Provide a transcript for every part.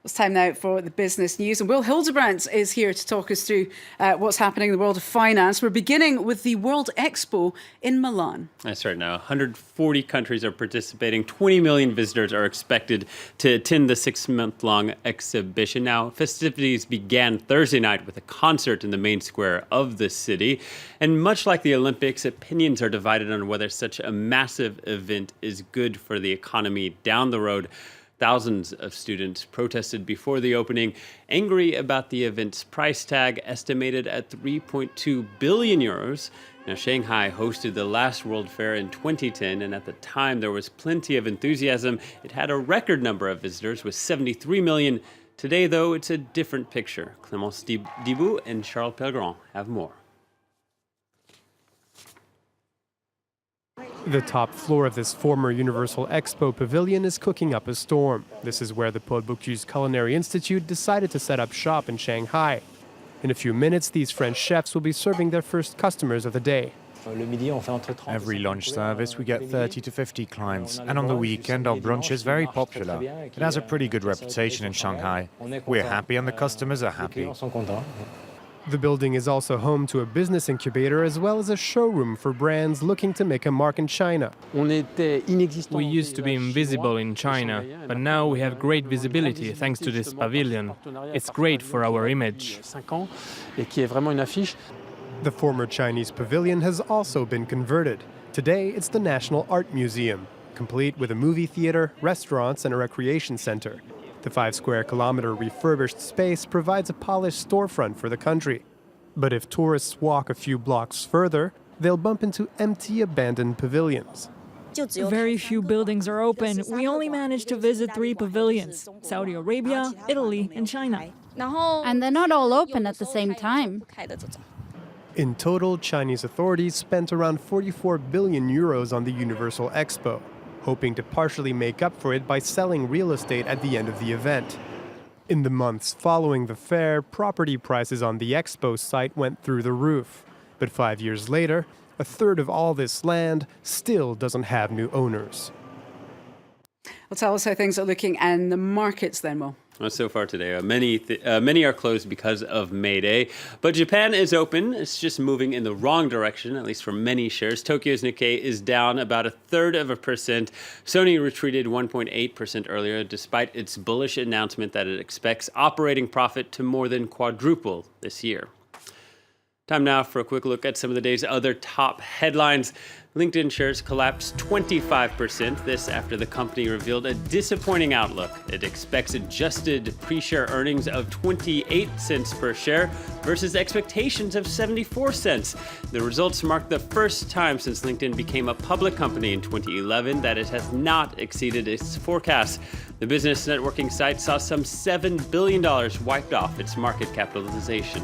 It's time now for the business news. And Will Hildebrandt is here to talk us through what's happening in the world of finance. We're beginning with the World Expo in Milan. That's right. Now, 140 countries are participating. 20 million visitors are expected to attend the 6-month-long exhibition. Now, festivities began Thursday night with a concert in the main square of the city. And much like the Olympics, opinions are divided on whether such a massive event is good for the economy down the road. Thousands of students protested before the opening, angry about the event's price tag, estimated at 3.2 billion euros. Now, Shanghai hosted the last World Fair in 2010, and at the time there was plenty of enthusiasm. It had a record number of visitors with 73 million. Today, though, it's a different picture. Clémence Dibou and Charles Pellegrin have more. The top floor of this former Universal Expo pavilion is cooking up a storm. This is where the Paul Bocuse Culinary Institute decided to set up shop in Shanghai. In a few minutes, these French chefs will be serving their first customers of the day. Every lunch service, we get 30 to 50 clients, and on the weekend, our brunch is very popular. It has a pretty good reputation in Shanghai. We're happy and the customers are happy. The building is also home to a business incubator as well as a showroom for brands looking to make a mark in China. We used to be invisible in China, but now we have great visibility thanks to this pavilion. It's great for our image. The former Chinese pavilion has also been converted. Today, it's the National Art Museum, complete with a movie theater, restaurants, and a recreation center. The 5-square-kilometer refurbished space provides a polished storefront for the country. But if tourists walk a few blocks further, they'll bump into empty, abandoned pavilions. Very few buildings are open. We only managed to visit 3 pavilions: Saudi Arabia, Italy, and China. And they're not all open at the same time. In total, Chinese authorities spent around 44 billion euros on the Universal Expo, hoping to partially make up for it by selling real estate at the end of the event. In the months following the fair, property prices on the expo site went through the roof. But 5 years later, a third of all this land still doesn't have new owners. Well, tell us how things are looking in the markets then, Will. Well, so far today, many are closed because of May Day. But Japan is open. It's just moving in the wrong direction, at least for many shares. Tokyo's Nikkei is down about 0.33%. Sony retreated 1.8% earlier, despite its bullish announcement that it expects operating profit to more than quadruple this year. Time now for a quick look at some of the day's other top headlines. LinkedIn shares collapsed 25%, this after the company revealed a disappointing outlook. It expects adjusted pre-share earnings of 28 cents per share versus expectations of 74 cents. The results mark the first time since LinkedIn became a public company in 2011 that it has not exceeded its forecasts. The business networking site saw some $7 billion wiped off its market capitalization.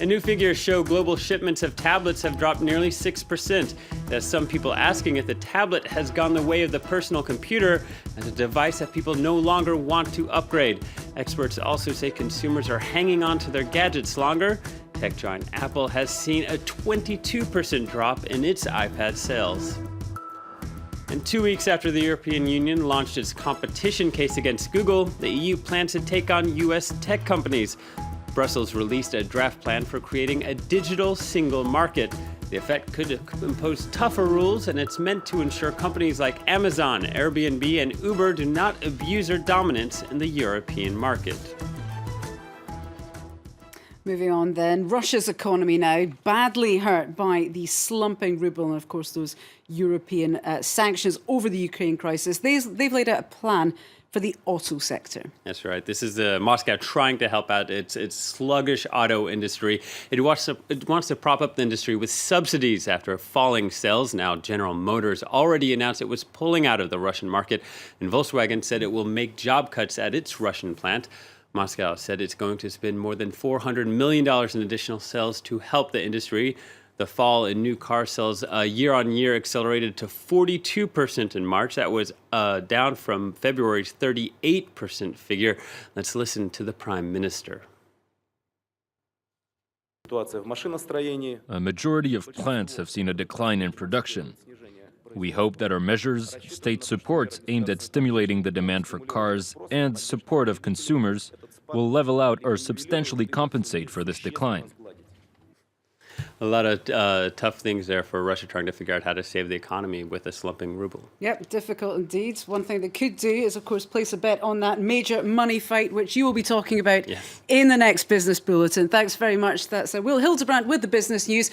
And new figures show global shipments of tablets have dropped nearly 6%. There's some people asking if the tablet has gone the way of the personal computer as a device that people no longer want to upgrade. Experts also say consumers are hanging on to their gadgets longer. Tech giant Apple has seen a 22% drop in its iPad sales. And 2 weeks after the European Union launched its competition case against Google, the EU plans to take on US tech companies. Brussels released a draft plan for creating a digital single market. The effect could impose tougher rules, and it's meant to ensure companies like Amazon, Airbnb, and Uber do not abuse their dominance in the European market. Moving on then, Russia's economy now badly hurt by the slumping ruble and, of course, those European sanctions over the Ukraine crisis. They've laid out a plan for the auto sector. That's right. This is Moscow trying to help out its sluggish auto industry. It wants to prop up the industry with subsidies after falling sales. Now, General Motors already announced it was pulling out of the Russian market, and Volkswagen said it will make job cuts at its Russian plant. Moscow said it's going to spend more than $400 million in additional sales to help the industry. The fall in new car sales year-on-year accelerated to 42% in March. That was down from February's 38% figure. Let's listen to the Prime Minister. A majority of plants have seen a decline in production. We hope that our measures, state support aimed at stimulating the demand for cars, and support of consumers will level out or substantially compensate for this decline. A lot of tough things there for Russia trying to figure out how to save the economy with a slumping ruble. Yep, difficult indeed. One thing they could do is, of course, place a bet on that major money fight, which you will be talking about in the next Business Bulletin. Thanks very much. That's Will Hildebrand with the business news.